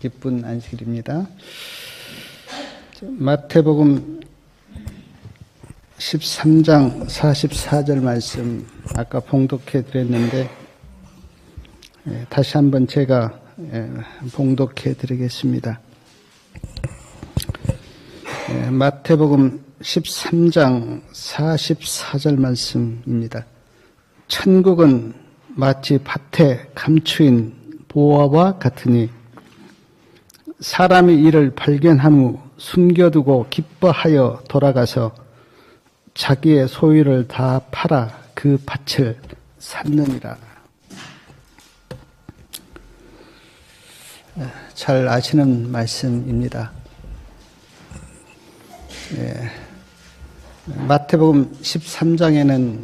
기쁜 안식일입니다. 마태복음 13장 44절 말씀 아까 봉독해 드렸는데 다시 한번 제가 봉독해 드리겠습니다. 마태복음 13장 44절 말씀입니다. 천국은 마치 밭에 감추인 보화와 같으니 사람이 이를 발견한 후 숨겨두고 기뻐하여 돌아가서 자기의 소유를 다 팔아 그 밭을 샀느니라. 잘 아시는 말씀입니다. 마태복음 13장에는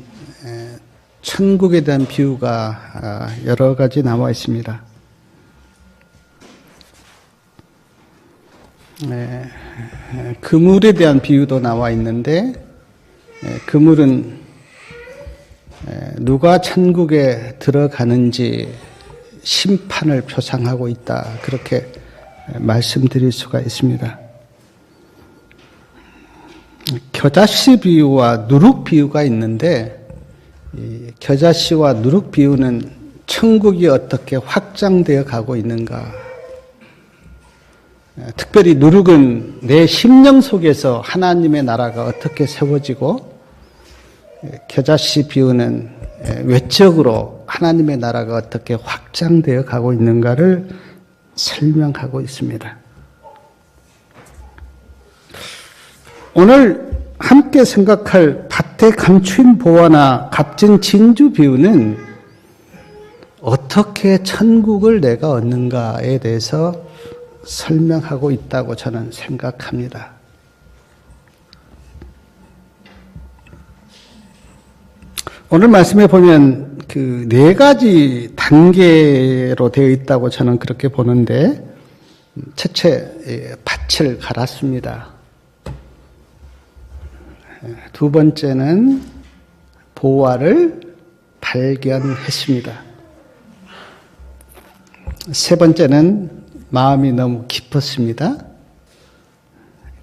천국에 대한 비유가 여러 가지 나와 있습니다. 그물에 대한 비유도 나와 있는데 그물은 누가 천국에 들어가는지 심판을 표상하고 있다. 그렇게 말씀드릴 수가 있습니다. 겨자씨 비유와 누룩 비유가 있는데 이 겨자씨와 누룩 비유는 천국이 어떻게 확장되어 가고 있는가. 특별히 누룩은 내 심령 속에서 하나님의 나라가 어떻게 세워지고 겨자씨 비유는 외적으로 하나님의 나라가 어떻게 확장되어 가고 있는가를 설명하고 있습니다. 오늘 함께 생각할 밭에 감추인 보화나 값진 진주 비유는 어떻게 천국을 내가 얻는가에 대해서 설명하고 있다고 저는 생각합니다. 오늘 말씀에 보면 그 네 가지 단계로 되어 있다고 저는 그렇게 보는데, 첫째, 밭을 갈았습니다. 두 번째는 보화를 발견했습니다. 세 번째는 마음이 너무 깊었습니다.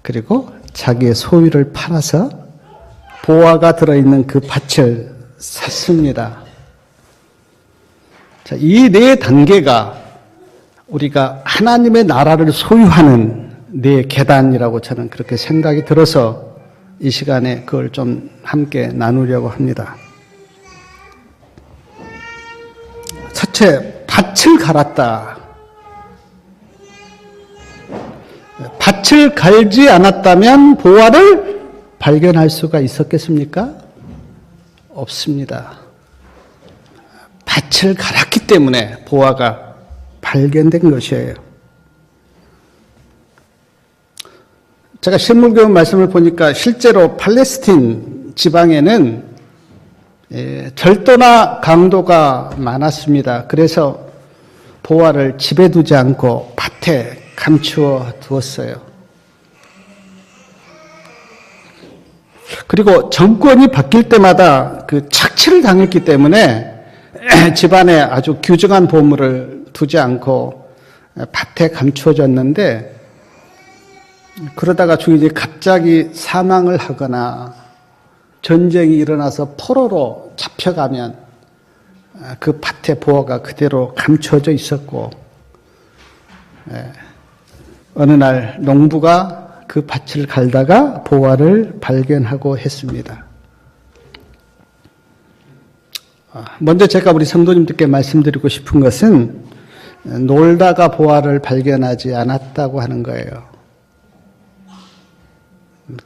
그리고 자기의 소유를 팔아서 보화가 들어있는 그 밭을 샀습니다. 자, 이 네 단계가 우리가 하나님의 나라를 소유하는 네 계단이라고 저는 그렇게 생각이 들어서 이 시간에 그걸 좀 함께 나누려고 합니다. 첫째, 밭을 갈았다. 밭을 갈지 않았다면 보화를 발견할 수가 있었겠습니까? 없습니다. 밭을 갈았기 때문에 보화가 발견된 것이에요. 제가 실물교훈 말씀을 보니까 실제로 팔레스틴 지방에는 절도나 강도가 많았습니다. 그래서 보화를 집에 두지 않고 밭에 감추어 두었어요. 그리고 정권이 바뀔 때마다 그 착취를 당했기 때문에 집안에 아주 규정한 보물을 두지 않고 밭에 감추어졌는데, 그러다가 주인이 갑자기 사망을 하거나 전쟁이 일어나서 포로로 잡혀가면 그 밭에 보화가 그대로 감추어져 있었고, 어느 날 농부가 그 밭을 갈다가 보화를 발견하고 했습니다. 먼저 제가 우리 성도님들께 말씀드리고 싶은 것은 놀다가 보화를 발견하지 않았다고 하는 거예요.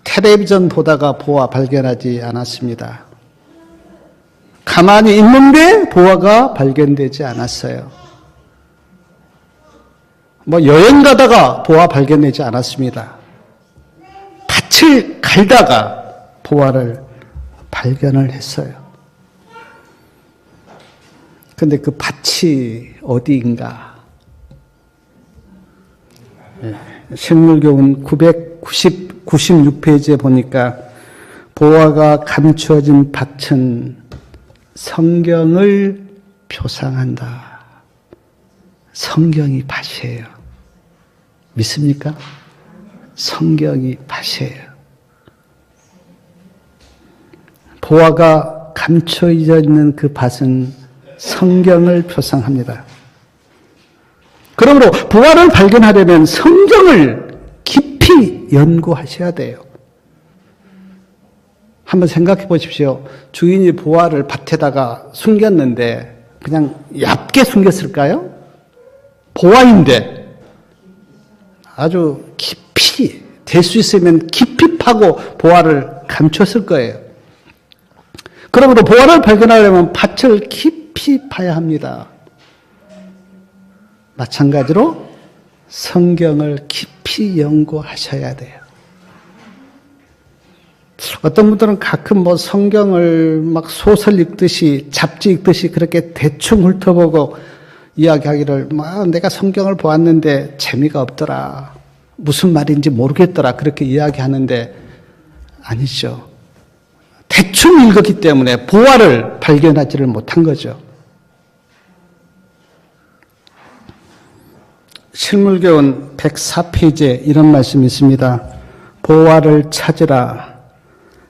텔레비전 보다가 보화 발견하지 않았습니다. 가만히 있는데 보화가 발견되지 않았어요. 여행 가다가 보화 발견되지 않았습니다. 밭을 갈다가 보화를 발견을 했어요. 그런데 그 밭이 어디인가? 실물교훈 996페이지에 보니까 보화가 감추어진 밭은 성경을 표상한다. 성경이 밭이에요. 믿습니까? 성경이 밭이에요. 보화가 감춰져 있는 그 밭은 성경을 표상합니다. 그러므로 보화를 발견하려면 성경을 깊이 연구하셔야 돼요. 한번 생각해 보십시오. 주인이 보화를 밭에다가 숨겼는데 그냥 얕게 숨겼을까요? 보화인데 아주 깊이, 될 수 있으면 깊이 파고 보화를 감췄을 거예요. 그러므로 보화를 발견하려면 밭을 깊이 파야 합니다. 마찬가지로 성경을 깊이 연구하셔야 돼요. 어떤 분들은 가끔 성경을 막 소설 읽듯이, 잡지 읽듯이 그렇게 대충 훑어보고 이야기하기를, 내가 성경을 보았는데 재미가 없더라. 무슨 말인지 모르겠더라. 그렇게 이야기하는데 아니죠. 대충 읽었기 때문에 보화를 발견하지를 못한 거죠. 실물교훈 104페이지에 이런 말씀이 있습니다. 보화를 찾으라.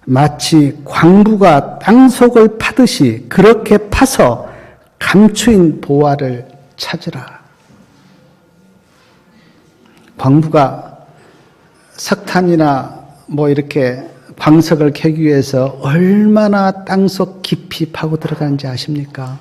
마치 광부가 땅속을 파듯이 그렇게 파서 감추인 보화를 찾으라. 광부가 석탄이나 이렇게 광석을 캐기 위해서 얼마나 땅속 깊이 파고 들어가는지 아십니까?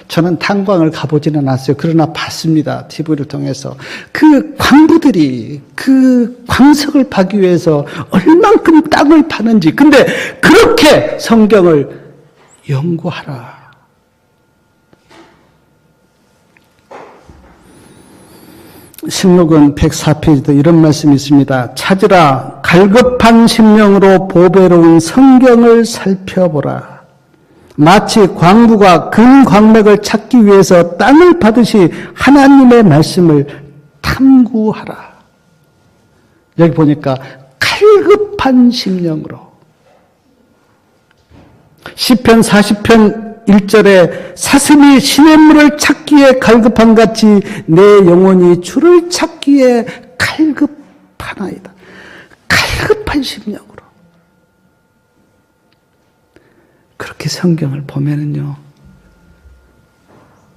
저는 탄광을 가보지는 않았어요. 그러나 봤습니다. TV를 통해서. 그 광부들이 그 광석을 파기 위해서 얼만큼 땅을 파는지. 근데 그렇게 성경을 연구하라. 신록은 104페이지도 이런 말씀이 있습니다. 찾으라. 갈급한 심령으로 보배로운 성경을 살펴보라. 마치 광부가 금광맥을 찾기 위해서 땅을 파듯이 하나님의 말씀을 탐구하라. 여기 보니까 갈급한 심령으로. 시편 40편 1절에 사슴이 시냇물을 찾기에 갈급한 같이 내 영혼이 주를 찾기에 갈급하나이다. 갈급한 심령으로. 그렇게 성경을 보면은요,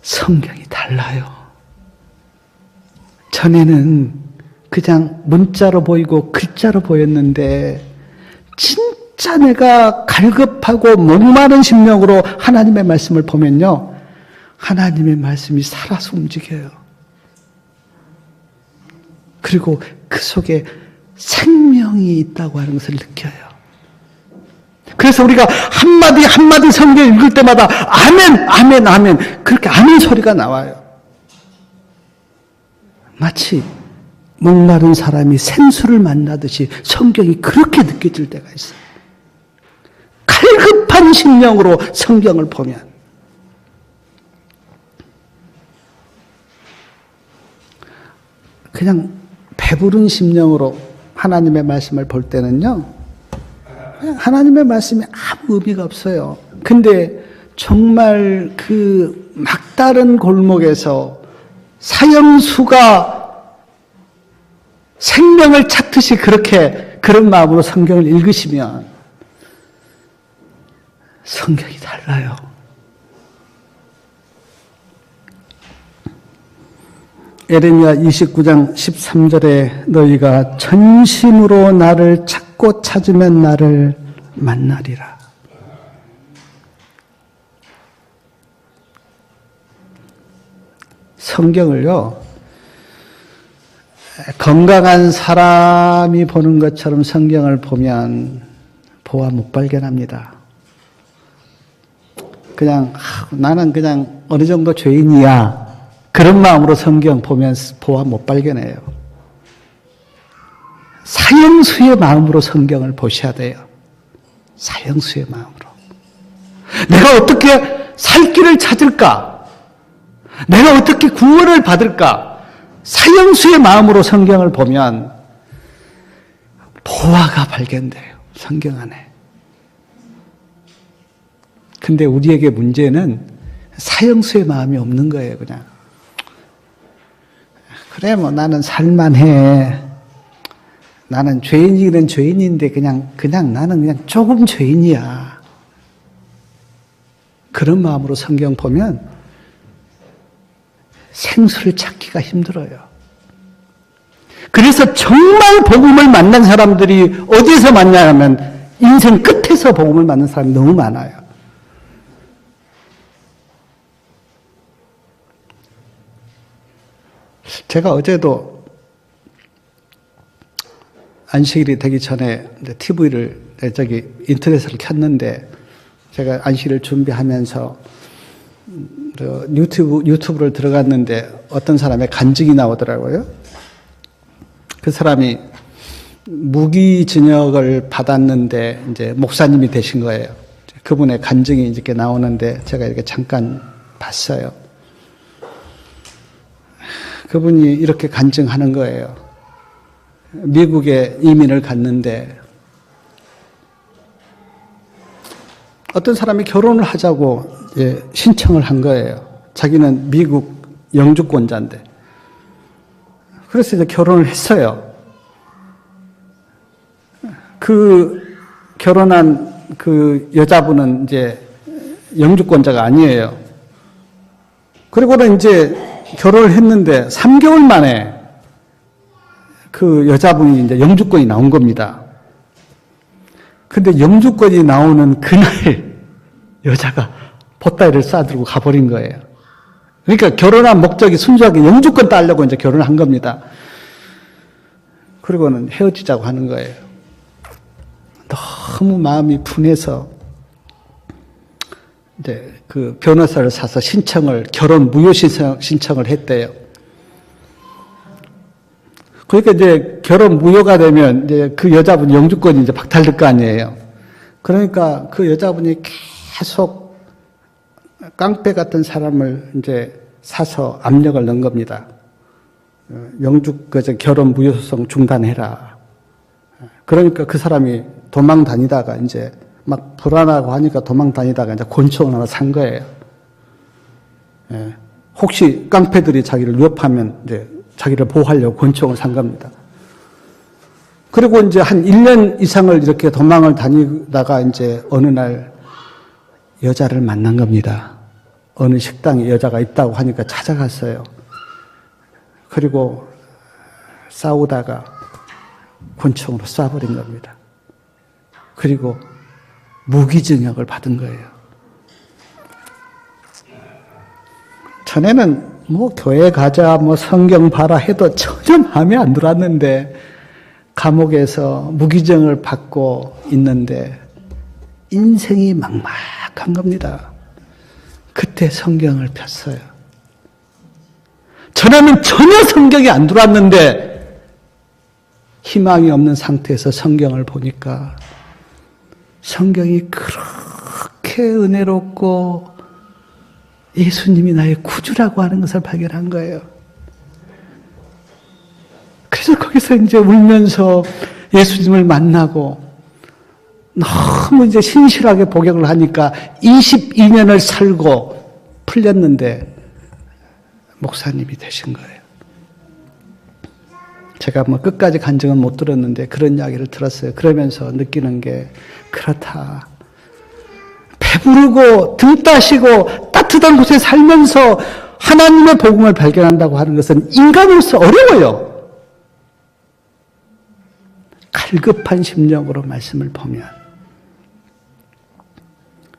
성경이 달라요. 전에는 그냥 문자로 보이고 글자로 보였는데, 진짜 내가 갈급하고 목마른 심령으로 하나님의 말씀을 보면요, 하나님의 말씀이 살아서 움직여요. 그리고 그 속에 생명이 있다고 하는 것을 느껴요. 그래서 우리가 한마디 한마디 성경 읽을 때마다 아멘, 아멘, 아멘, 그렇게 아멘 소리가 나와요. 마치 목마른 사람이 생수를 만나듯이 성경이 그렇게 느껴질 때가 있어요. 갈급한 심령으로 성경을 보면. 그냥 배부른 심령으로 하나님의 말씀을 볼 때는요, 하나님의 말씀이 아무 의미가 없어요. 근데 정말 그 막다른 골목에서 사형수가 생명을 찾듯이 그런 마음으로 성경을 읽으시면 성경이 달라요. 에레미야 29장 13절에 너희가 전심으로 나를 찾고 찾으면 나를 만나리라. 성경을요, 건강한 사람이 보는 것처럼 성경을 보면 보아 못 발견합니다. 그냥 나는 그냥 어느 정도 죄인이야, 그런 마음으로 성경 보면 보아 못 발견해요. 사형수의 마음으로 성경을 보셔야 돼요. 사형수의 마음으로. 내가 어떻게 살 길을 찾을까? 내가 어떻게 구원을 받을까? 사형수의 마음으로 성경을 보면 보화가 발견돼요. 성경 안에. 근데 우리에게 문제는 사형수의 마음이 없는 거예요. 그냥 그래, 뭐 나는 살만해. 나는 죄인이긴 죄인인데 그냥 나는 그냥 조금 죄인이야. 그런 마음으로 성경 보면 생수를 찾기가 힘들어요. 그래서 정말 복음을 만난 사람들이 어디서 만나냐면 인생 끝에서 복음을 만난 사람이 너무 많아요. 제가 어제도 안식일이 되기 전에 TV를 인터넷을 켰는데 제가 안식일을 준비하면서 유튜브를 들어갔는데 어떤 사람의 간증이 나오더라고요. 그 사람이 무기징역을 받았는데 이제 목사님이 되신 거예요. 그분의 간증이 이렇게 나오는데 제가 이렇게 잠깐 봤어요. 그분이 이렇게 간증하는 거예요. 미국에 이민을 갔는데 어떤 사람이 결혼을 하자고 신청을 한 거예요. 자기는 미국 영주권자인데. 그래서 이제 결혼을 했어요. 그 결혼한 그 여자분은 이제 영주권자가 아니에요. 그리고는 이제 결혼을 했는데 3개월 만에 그 여자분이 이제 영주권이 나온 겁니다. 근데 영주권이 나오는 그날 여자가 보따리를 싸들고 가버린 거예요. 그러니까 결혼한 목적이 순수하게 영주권 따려고 이제 결혼을 한 겁니다. 그리고는 헤어지자고 하는 거예요. 너무 마음이 분해서 이제 그 변호사를 사서 결혼 무효 신청을 했대요. 그러니까 이제 결혼 무효가 되면 이제 그 여자분 영주권이 이제 박탈될 거 아니에요. 그러니까 그 여자분이 계속 깡패 같은 사람을 이제 사서 압력을 넣은 겁니다. 결혼 무효 소송 중단해라. 그러니까 그 사람이 도망 다니다가 이제 막 불안하고 하니까 도망 다니다가 이제 권총을 하나 산 거예요. 혹시 깡패들이 자기를 위협하면 이제 자기를 보호하려고 권총을 산 겁니다. 그리고 이제 한 1년 이상을 이렇게 도망을 다니다가 이제 어느 날 여자를 만난 겁니다. 어느 식당에 여자가 있다고 하니까 찾아갔어요. 그리고 싸우다가 권총으로 쏴버린 겁니다. 그리고 무기징역을 받은 거예요. 전에는 뭐 교회 가자, 뭐 성경 봐라 해도 전혀 마음에 안 들었는데 감옥에서 무기징역을 받고 있는데 인생이 막막한 겁니다. 그때 성경을 폈어요. 전에는 전혀 성경이 안 들어왔는데 희망이 없는 상태에서 성경을 보니까 성경이 그렇게 은혜롭고 예수님이 나의 구주라고 하는 것을 발견한 거예요. 그래서 거기서 이제 울면서 예수님을 만나고 너무 이제 신실하게 복역을 하니까 22년을 살고 풀렸는데 목사님이 되신 거예요. 제가 뭐 끝까지 간증은 못 들었는데 그런 이야기를 들었어요. 그러면서 느끼는 게 그렇다. 배부르고 등 따시고 따뜻한 곳에 살면서 하나님의 복음을 발견한다고 하는 것은 인간으로서 어려워요. 갈급한 심령으로 말씀을 보면.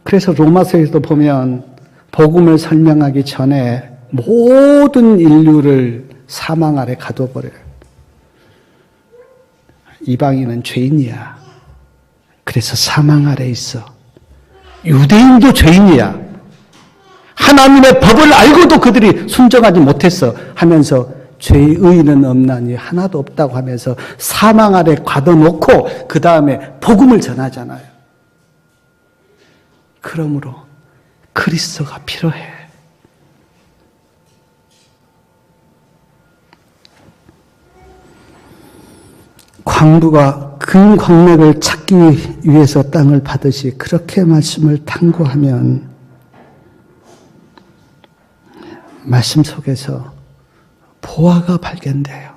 그래서 로마서에도 보면 복음을 설명하기 전에 모든 인류를 사망 아래 가둬버려요. 이방인은 죄인이야. 그래서 사망 아래 있어. 유대인도 죄인이야. 하나님의 법을 알고도 그들이 순종하지 못했어 하면서 죄의 의인은 없나니 하나도 없다고 하면서 사망 아래 가둬놓고 그 다음에 복음을 전하잖아요. 그러므로 그리스도가 필요해. 광부가 금광맥을 찾기 위해서 땅을 파듯이 그렇게 말씀을 탐구하면 말씀 속에서 보화가 발견돼요.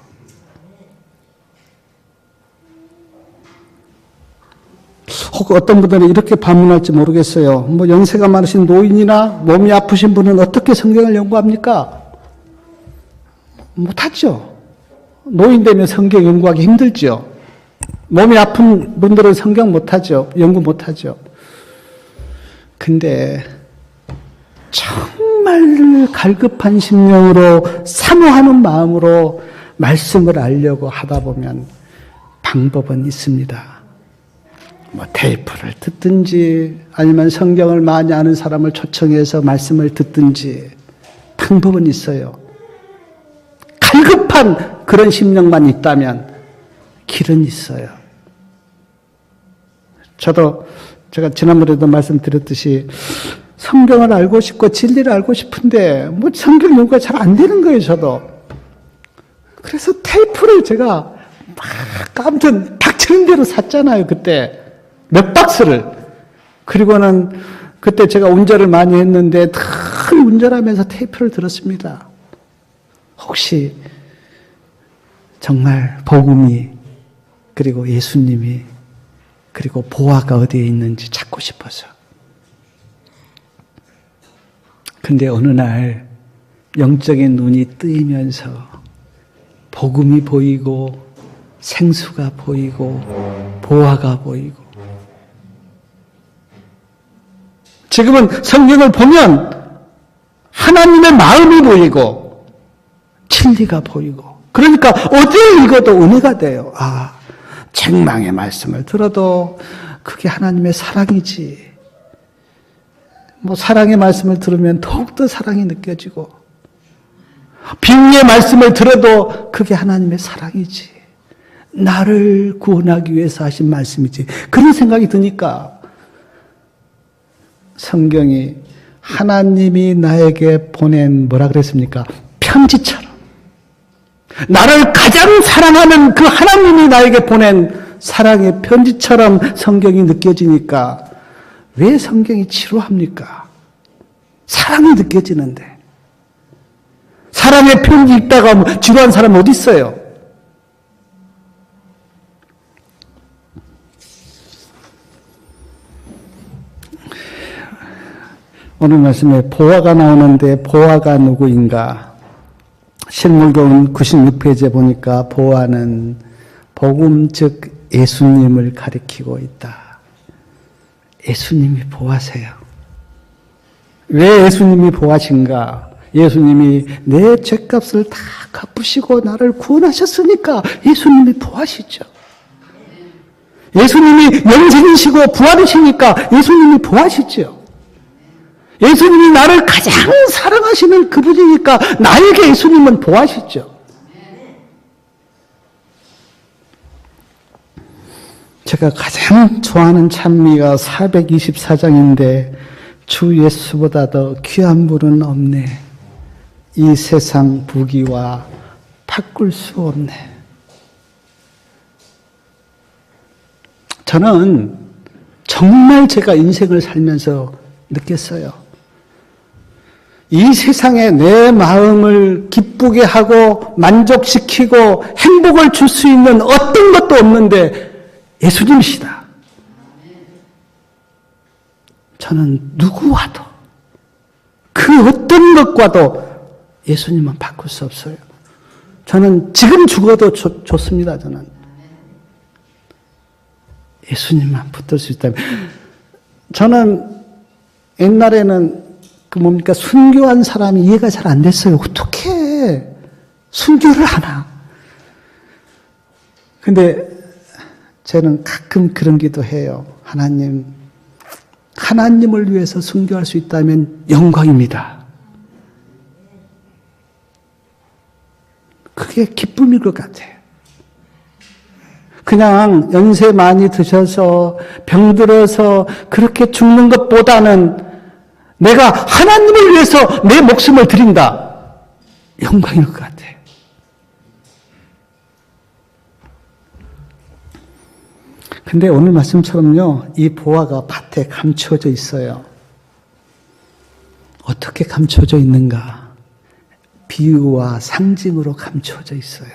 혹 어떤 분들은 이렇게 반문할지 모르겠어요. 뭐 연세가 많으신 노인이나 몸이 아프신 분은 어떻게 성경을 연구합니까? 못하죠. 노인 되면 성경 연구하기 힘들죠. 몸이 아픈 분들은 성경 못하죠. 연구 못하죠. 근데 정말 갈급한 심령으로 사모하는 마음으로 말씀을 알려고 하다 보면 방법은 있습니다. 뭐 테이프를 듣든지 아니면 성경을 많이 아는 사람을 초청해서 말씀을 듣든지 방법은 있어요. 갈급한 그런 심령만 있다면 길은 있어요. 저도 제가 지난번에도 말씀드렸듯이 성경을 알고 싶고 진리를 알고 싶은데 뭐 성경 연구가 잘 안 되는 거예요, 저도. 그래서 테이프를 제가 막 아무튼 닥치는 대로 샀잖아요, 그때. 몇 박스를. 그리고는 그때 제가 운전을 많이 했는데 늘 운전하면서 테이프를 들었습니다. 혹시 정말 복음이 그리고 예수님이 그리고 보화가 어디에 있는지 찾고 싶어서. 근데 어느 날 영적인 눈이 뜨이면서 복음이 보이고 생수가 보이고 보화가 보이고 지금은 성경을 보면 하나님의 마음이 보이고 진리가 보이고 그러니까 어디를 읽어도 은혜가 돼요. 아, 책망의 말씀을 들어도 그게 하나님의 사랑이지. 뭐 사랑의 말씀을 들으면 더욱더 사랑이 느껴지고 비유의 말씀을 들어도 그게 하나님의 사랑이지. 나를 구원하기 위해서 하신 말씀이지. 그런 생각이 드니까 성경이 하나님이 나에게 보낸 뭐라 그랬습니까? 편지처럼. 나를 가장 사랑하는 그 하나님이 나에게 보낸 사랑의 편지처럼 성경이 느껴지니까 왜 성경이 지루합니까? 사랑이 느껴지는데. 사랑의 편지 읽다가 지루한 사람 어디 있어요? 오늘 말씀에 보화가 나오는데 보화가 누구인가? 실물교훈 96페이지에 보니까 보화는 복음 즉 예수님을 가리키고 있다. 예수님이 보화세요. 왜 예수님이 보화신가? 예수님이 내 죄값을 다 갚으시고 나를 구원하셨으니까 예수님이 보화시죠. 예수님이 영생이시고 부활이시니까 예수님이 보화시죠. 예수님이 나를 가장 사랑하시는 그분이니까 나에게 예수님은 보화시죠. 제가 가장 좋아하는 찬미가 424장인데 주 예수보다 더 귀한 분은 없네. 이 세상 부귀와 바꿀 수 없네. 저는 정말 제가 인생을 살면서 느꼈어요. 이 세상에 내 마음을 기쁘게 하고 만족시키고 행복을 줄 수 있는 어떤 것도 없는데 예수님이시다. 저는 누구와도 그 어떤 것과도 예수님은 바꿀 수 없어요. 저는 지금 죽어도 좋습니다. 저는 예수님만 붙들 수 있다면. 저는 옛날에는 그 뭡니까 순교한 사람이 이해가 잘 안 됐어요. 어떻게 순교를 하나? 근데 저는 가끔 그런 기도해요. 하나님을 위해서 순교할 수 있다면 영광입니다. 그게 기쁨일 것 같아요. 그냥 연세 많이 드셔서 병들어서 그렇게 죽는 것보다는 내가 하나님을 위해서 내 목숨을 드린다. 영광일 것 같아요. 근데 오늘 말씀처럼요, 이 보화가 밭에 감추어져 있어요. 어떻게 감추어져 있는가? 비유와 상징으로 감춰져 있어요.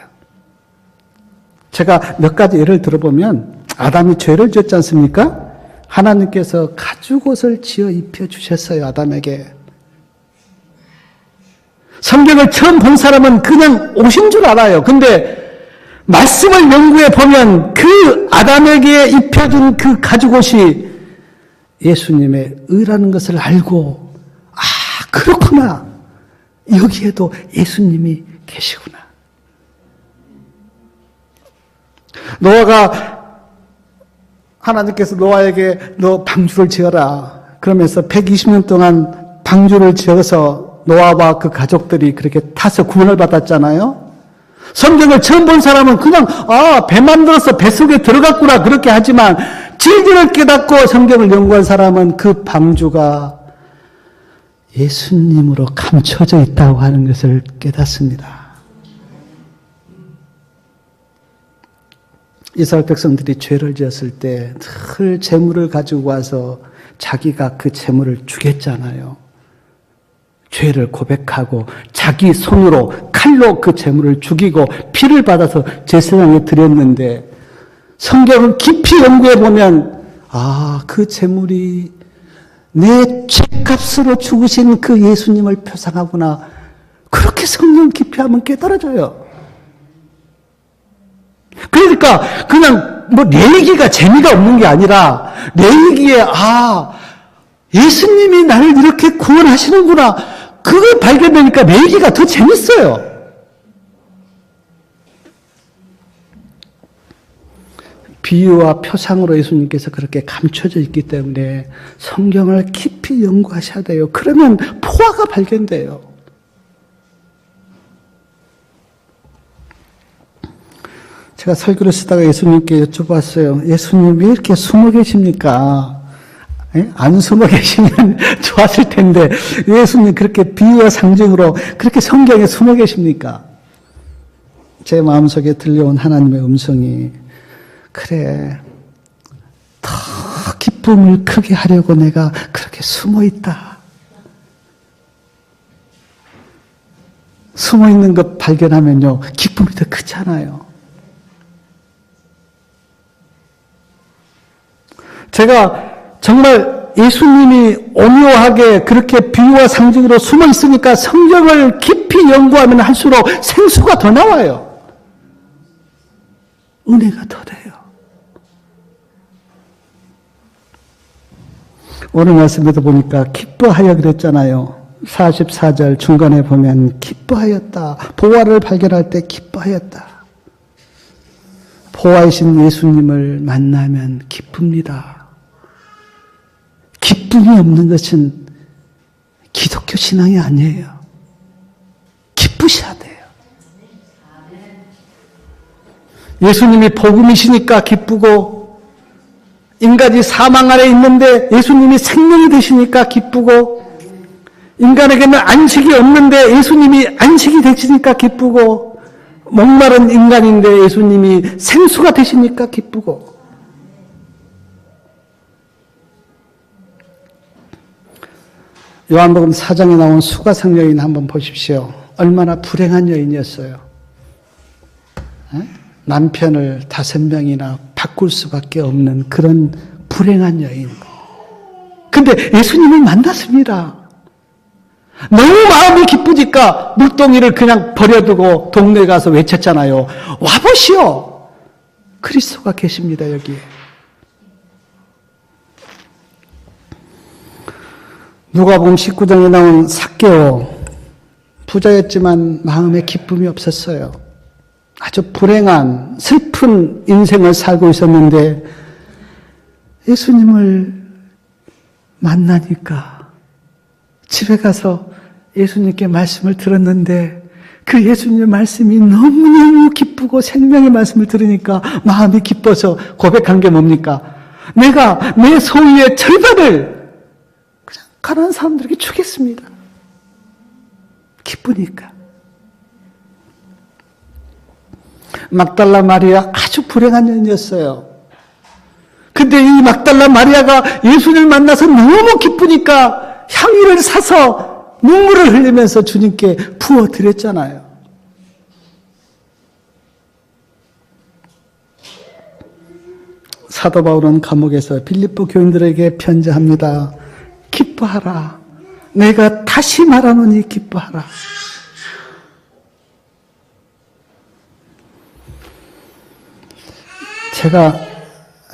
제가 몇 가지 예를 들어보면 아담이 죄를 지었지 않습니까? 하나님께서 가죽옷을 지어 입혀주셨어요, 아담에게. 성경을 처음 본 사람은 그냥 옷인 줄 알아요. 근데 말씀을 연구해 보면 그 아담에게 입혀준 그 가죽옷이 예수님의 의라는 것을 알고, 아, 그렇구나. 여기에도 예수님이 계시구나. 노아가 하나님께서 노아에게 너 방주를 지어라. 그러면서 120년 동안 방주를 지어서 노아와 그 가족들이 그렇게 타서 구원을 받았잖아요. 성경을 처음 본 사람은 그냥 배 만들어서 뱃속에 들어갔구나 그렇게 하지만 진리를 깨닫고 성경을 연구한 사람은 그 방주가 예수님으로 감춰져 있다고 하는 것을 깨닫습니다. 이스라엘 백성들이 죄를 지었을 때 늘 재물을 가지고 와서 자기가 그 재물을 주겠잖아요. 죄를 고백하고 자기 손으로 칼로 그 재물을 죽이고 피를 받아서 제사장에 드렸는데 성경을 깊이 연구해 보면 그 재물이 내 죄값으로 죽으신 그 예수님을 표상하구나. 그렇게 성경 깊이 하면 깨달아져요. 그러니까 그냥 내 얘기가 재미가 없는 게 아니라 내 얘기에 예수님이 나를 이렇게 구원하시는구나. 그걸 발견되니까 내 얘기가 더 재밌어요. 비유와 표상으로 예수님께서 그렇게 감춰져 있기 때문에 성경을 깊이 연구하셔야 돼요. 그러면 포화가 발견돼요. 제가 설교를 쓰다가 예수님께 여쭤봤어요. 예수님 왜 이렇게 숨어 계십니까? 안 숨어 계시면 좋았을 텐데 예수님 그렇게 비유와 상징으로 그렇게 성경에 숨어 계십니까? 제 마음속에 들려온 하나님의 음성이 그래, 더 기쁨을 크게 하려고 내가 그렇게 숨어 있다. 숨어 있는 것 발견하면요 기쁨이 더 크잖아요. 제가 정말 예수님이 오묘하게 그렇게 비유와 상징으로 숨어 있으니까 성경을 깊이 연구하면 할수록 생수가 더 나와요. 은혜가 더 돼요. 오늘 말씀에도 보니까 기뻐하여 그랬잖아요. 44절 중간에 보면 기뻐하였다. 보화를 발견할 때 기뻐하였다. 보화이신 예수님을 만나면 기쁩니다. 기쁨이 없는 것은 기독교 신앙이 아니에요. 기쁘셔야 돼요. 예수님이 복음이시니까 기쁘고, 인간이 사망 아래 있는데 예수님이 생명이 되시니까 기쁘고, 인간에게는 안식이 없는데 예수님이 안식이 되시니까 기쁘고, 목마른 인간인데 예수님이 생수가 되시니까 기쁘고. 요한복음 4장에 나온 수가성 여인 한번 보십시오. 얼마나 불행한 여인이었어요. 남편을 5명이나 바꿀 수밖에 없는 그런 불행한 여인. 근데 예수님을 만났습니다. 너무 마음이 기쁘니까 물동이를 그냥 버려두고 동네에 가서 외쳤잖아요. 와보시오. 그리스도가 계십니다, 여기에. 누가복음 19장에 나온 삭개오, 부자였지만 마음에 기쁨이 없었어요. 아주 불행한 슬픈 인생을 살고 있었는데 예수님을 만나니까 집에 가서 예수님께 말씀을 들었는데 그 예수님의 말씀이 너무너무 기쁘고 생명의 말씀을 들으니까 마음이 기뻐서 고백한 게 뭡니까? 내가 내 소유의 절반을 그냥 가난한 사람들에게 주겠습니다. 기쁘니까. 막달라 마리아 아주 불행한 여인이었어요. 근데 이 막달라 마리아가 예수님을 만나서 너무 기쁘니까 향유를 사서 눈물을 흘리면서 주님께 부어드렸잖아요. 사도 바울은 감옥에서 빌립보 교인들에게 편지합니다. 기뻐하라. 내가 다시 말하노니 기뻐하라. 제가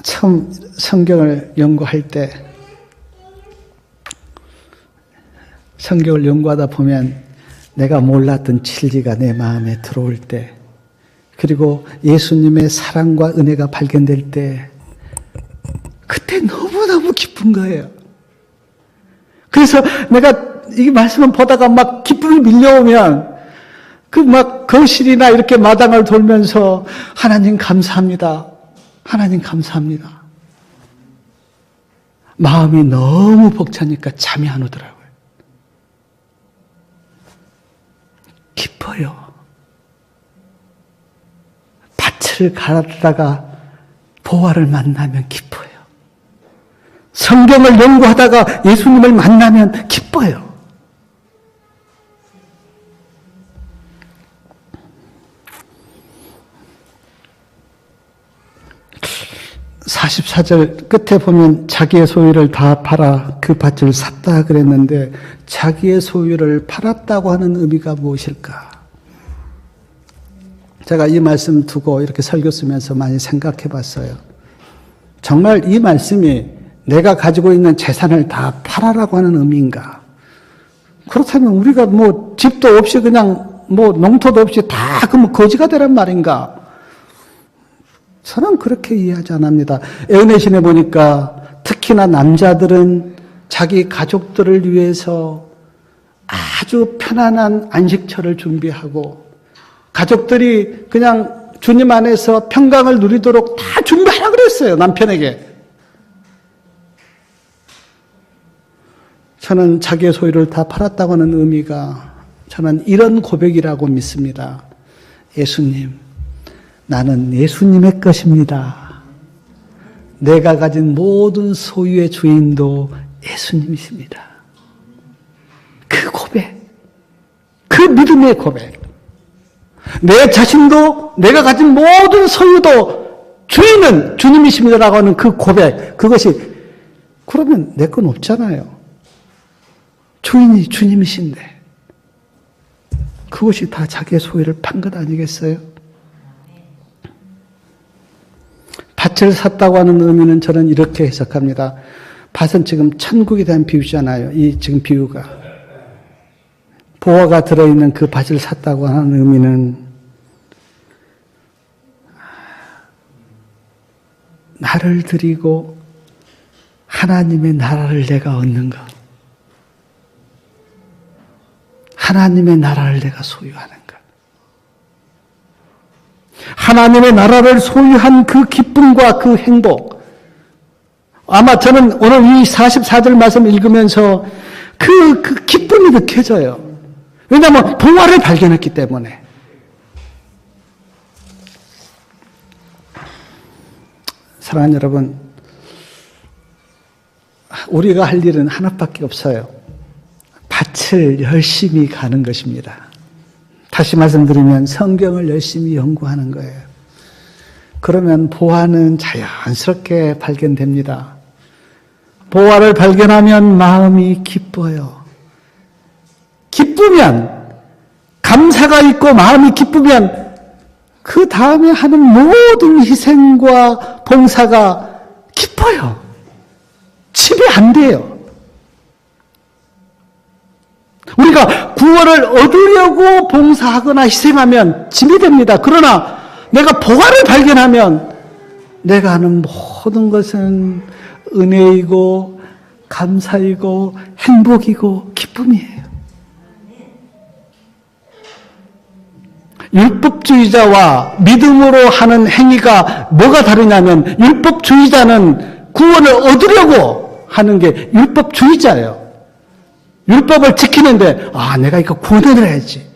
처음 성경을 연구할 때, 성경을 연구하다 보면 내가 몰랐던 진리가 내 마음에 들어올 때, 그리고 예수님의 사랑과 은혜가 발견될 때, 그때 너무너무 기쁜 거예요. 그래서 내가 이 말씀을 보다가 막 기쁨이 밀려오면, 그 막 거실이나 이렇게 마당을 돌면서 하나님 감사합니다. 하나님 감사합니다. 마음이 너무 벅차니까 잠이 안 오더라고요. 기뻐요. 밭을 갈았다가 보화를 만나면 기뻐요. 성경을 연구하다가 예수님을 만나면 기뻐요. 44절 끝에 보면 자기의 소유를 다 팔아 그 밭을 샀다 그랬는데, 자기의 소유를 팔았다고 하는 의미가 무엇일까? 제가 이 말씀 두고 이렇게 설교 쓰면서 많이 생각해 봤어요. 정말 이 말씀이 내가 가지고 있는 재산을 다 팔아라고 하는 의미인가? 그렇다면 우리가 뭐 집도 없이 그냥 뭐 농토도 없이 다 그러면 거지가 되란 말인가? 저는 그렇게 이해하지 않습니다. 애은의 신에 보니까 특히나 남자들은 자기 가족들을 위해서 아주 편안한 안식처를 준비하고, 가족들이 그냥 주님 안에서 평강을 누리도록 다 준비하라 그랬어요, 남편에게. 저는 자기의 소유를 다 팔았다고 하는 의미가, 저는 이런 고백이라고 믿습니다. 예수님, 나는 예수님의 것입니다. 내가 가진 모든 소유의 주인도 예수님이십니다. 그 고백, 그 믿음의 고백. 내 자신도, 내가 가진 모든 소유도 주인은 주님이십니다라고 하는 그 고백, 그것이, 그러면 내 건 없잖아요. 주인이 주님이신데 그것이 다 자기의 소유를 판 것 아니겠어요? 밭을 샀다고 하는 의미는 저는 이렇게 해석합니다. 밭은 지금 천국에 대한 비유잖아요. 이 지금 비유가. 보화가 들어있는 그 밭을 샀다고 하는 의미는 나를 드리고 하나님의 나라를 내가 얻는 것. 하나님의 나라를 내가 소유하는 것. 하나님의 나라를 소유한 그 기쁨과 그 행복. 아마 저는 오늘 이 44절 말씀 읽으면서 그 기쁨이 느껴져요. 왜냐하면 보화를 발견했기 때문에. 사랑하는 여러분, 우리가 할 일은 하나밖에 없어요. 밭을 열심히 가는 것입니다. 다시 말씀드리면 성경을 열심히 연구하는 거예요. 그러면 보화는 자연스럽게 발견됩니다. 보화를 발견하면 마음이 기뻐요. 기쁘면, 감사가 있고 마음이 기쁘면 그 다음에 하는 모든 희생과 봉사가 기뻐요. 집에 안 돼요. 우리가 구원을 얻으려고 봉사하거나 희생하면 짐이 됩니다. 그러나 내가 보화를 발견하면 내가 하는 모든 것은 은혜이고 감사이고 행복이고 기쁨이에요. 율법주의자와 믿음으로 하는 행위가 뭐가 다르냐면, 율법주의자는 구원을 얻으려고 하는 게 율법주의자예요. 율법을 지키는데, 내가 이거 구원을 해야지.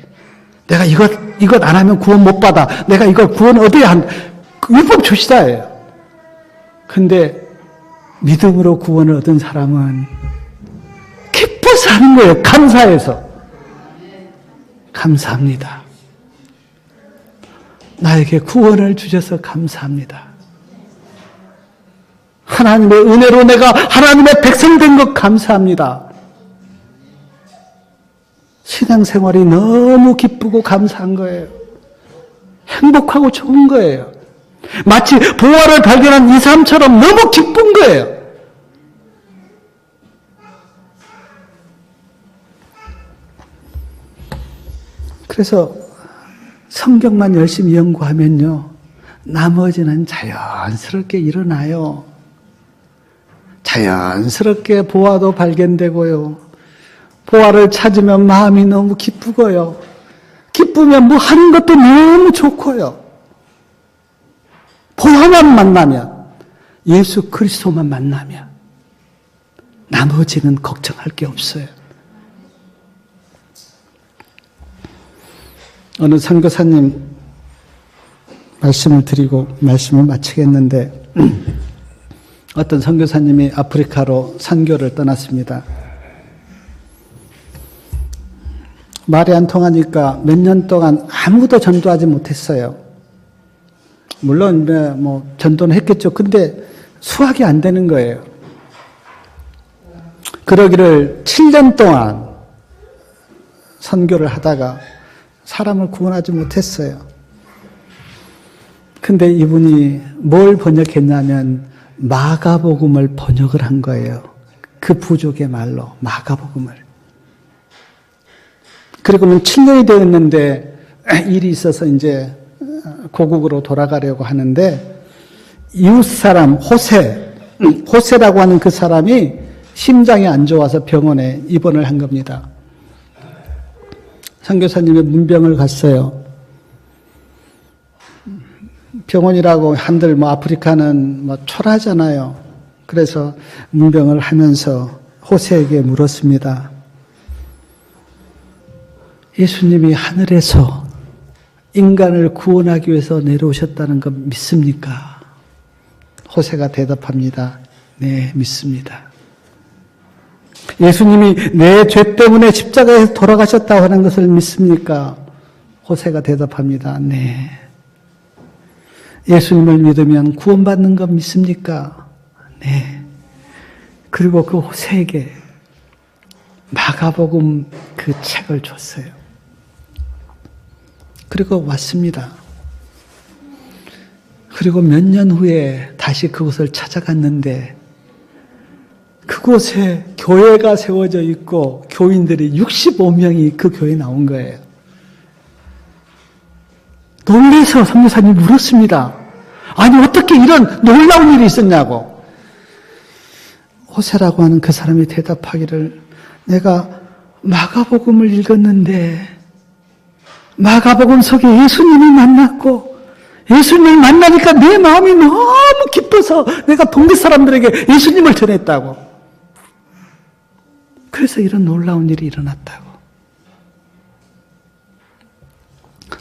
내가 이것 안 하면 구원 못 받아. 내가 이걸 구원 얻어야 한, 율법주의자예요. 근데 믿음으로 구원을 얻은 사람은 기뻐서 하는 거예요. 감사해서. 감사합니다. 나에게 구원을 주셔서 감사합니다. 하나님의 은혜로 내가 하나님의 백성 된 것 감사합니다. 신앙생활이 너무 기쁘고 감사한 거예요. 행복하고 좋은 거예요. 마치 보화를 발견한 이 사람처럼 너무 기쁜 거예요. 그래서 성경만 열심히 연구하면요, 나머지는 자연스럽게 일어나요. 자연스럽게 보화도 발견되고요. 보화를 찾으면 마음이 너무 기쁘고요. 기쁘면 뭐 하는 것도 너무 좋고요. 보화만 만나면, 예수 그리스도만 만나면 나머지는 걱정할 게 없어요. 어느 선교사님 말씀을 드리고 말씀을 마치겠는데, 어떤 선교사님이 아프리카로 선교를 떠났습니다. 말이 안 통하니까 몇 년 동안 아무도 전도하지 못했어요. 물론 뭐 전도는 했겠죠. 근데 수확이 안 되는 거예요. 그러기를 7년 동안 선교를 하다가 사람을 구원하지 못했어요. 근데 이분이 뭘 번역했냐면 마가복음을 번역을 한 거예요. 그 부족의 말로 마가복음을. 그리고는 7년이 되었는데 일이 있어서 이제 고국으로 돌아가려고 하는데, 이웃 사람 호세라고 하는 그 사람이 심장이 안 좋아서 병원에 입원을 한 겁니다. 선교사님의 문병을 갔어요. 병원이라고 한들 뭐 아프리카는 뭐 초라하잖아요. 그래서 문병을 하면서 호세에게 물었습니다. 예수님이 하늘에서 인간을 구원하기 위해서 내려오셨다는 거 믿습니까? 호세가 대답합니다. 네, 믿습니다. 예수님이 내 죄 때문에 십자가에서 돌아가셨다고 하는 것을 믿습니까? 호세가 대답합니다. 네. 예수님을 믿으면 구원받는 것 믿습니까? 네. 그리고 그 호세에게 마가복음 그 책을 줬어요. 그리고 왔습니다. 그리고 몇 년 후에 다시 그곳을 찾아갔는데, 그곳에 교회가 세워져 있고 교인들이 65명이 그 교회에 나온 거예요. 놀라서 선교사님이 물었습니다. 아니 어떻게 이런 놀라운 일이 있었냐고. 호세라고 하는 그 사람이 대답하기를, 내가 마가복음을 읽었는데 마가복음 속에 예수님을 만났고, 예수님을 만나니까 내 마음이 너무 기뻐서 내가 동네 사람들에게 예수님을 전했다고. 그래서 이런 놀라운 일이 일어났다고.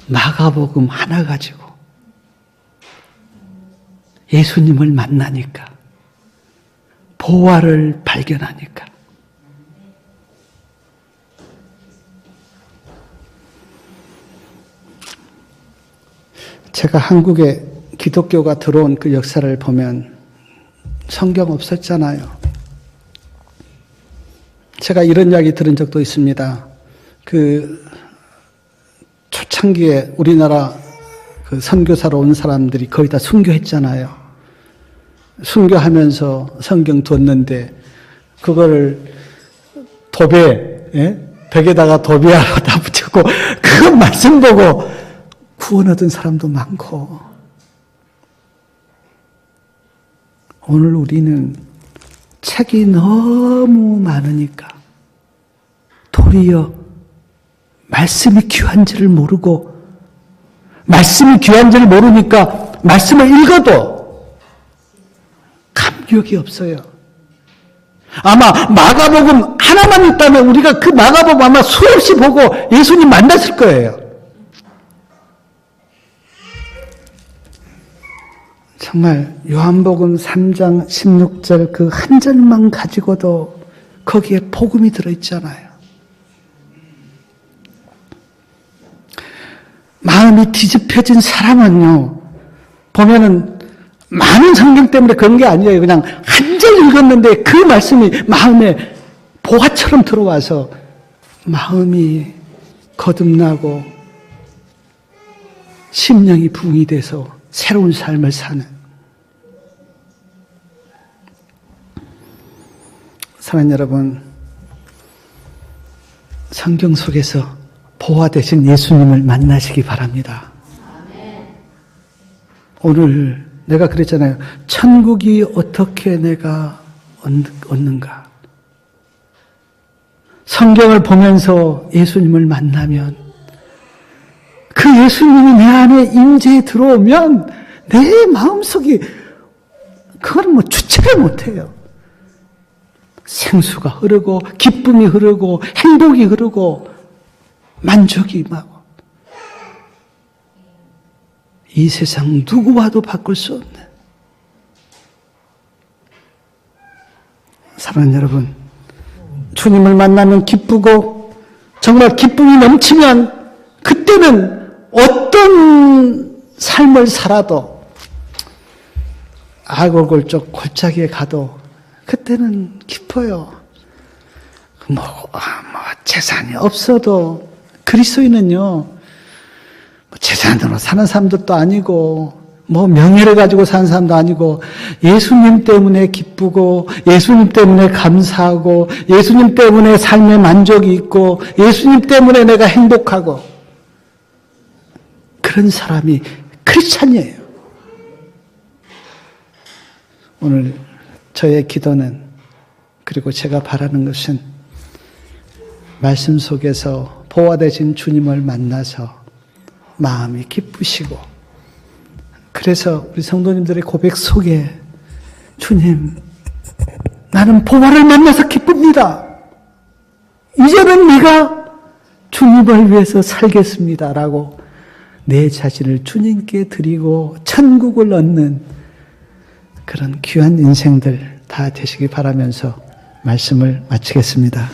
마가복음 하나 가지고 예수님을 만나니까, 보화를 발견하니까. 제가 한국에 기독교가 들어온 그 역사를 보면 성경 없었잖아요. 제가 이런 이야기 들은 적도 있습니다. 그 초창기에 우리나라 그 선교사로 온 사람들이 거의 다 순교했잖아요. 순교하면서 성경 뒀는데 그거를 벽에다가 도배하러 다 붙였고, 그 말씀 보고 구원 얻은 사람도 많고, 오늘 우리는 책이 너무 많으니까 도리어 말씀이 귀한지를 모르고, 말씀이 귀한지를 모르니까 말씀을 읽어도 감격이 없어요. 아마 마가복음 하나만 있다면 우리가 그 마가복음 아마 수없이 보고 예수님 만났을 거예요. 정말 요한복음 3장 16절 그 한 절만 가지고도 거기에 복음이 들어있잖아요. 마음이 뒤집혀진 사람은요, 보면은 많은 성경 때문에 그런 게 아니에요. 그냥 한 절 읽었는데 그 말씀이 마음에 보화처럼 들어와서 마음이 거듭나고 심령이 붕이 돼서 새로운 삶을 사는. 사랑하는 여러분, 성경 속에서 보화 되신 예수님을 만나시기 바랍니다. 오늘 내가 그랬잖아요. 천국이 어떻게 내가 얻는가? 성경을 보면서 예수님을 만나면, 그 예수님이 내 안에 임재에 들어오면 내 마음속이 그걸 뭐 주체를 못해요. 생수가 흐르고 기쁨이 흐르고 행복이 흐르고 만족이 임하고, 이 세상 누구와도 바꿀 수 없는. 사랑하는 여러분, 주님을 만나면 기쁘고 정말 기쁨이 넘치면 그때는 어떤 삶을 살아도, 아골골쪽 골짜기에 가도 그때는 기뻐요. 재산이 없어도, 그리스도인은요, 재산으로 사는 사람들도 아니고, 명예를 가지고 사는 사람도 아니고, 예수님 때문에 기쁘고, 예수님 때문에 감사하고, 예수님 때문에 삶의 만족이 있고, 예수님 때문에 내가 행복하고, 그런 사람이 크리스찬이에요. 오늘 저의 기도는, 그리고 제가 바라는 것은 말씀 속에서 보화되신 주님을 만나서 마음이 기쁘시고, 그래서 우리 성도님들의 고백 속에 주님, 나는 보화를 만나서 기쁩니다. 이제는 네가 주님을 위해서 살겠습니다. 라고 내 자신을 주님께 드리고 천국을 얻는 그런 귀한 인생들 다 되시기 바라면서 말씀을 마치겠습니다.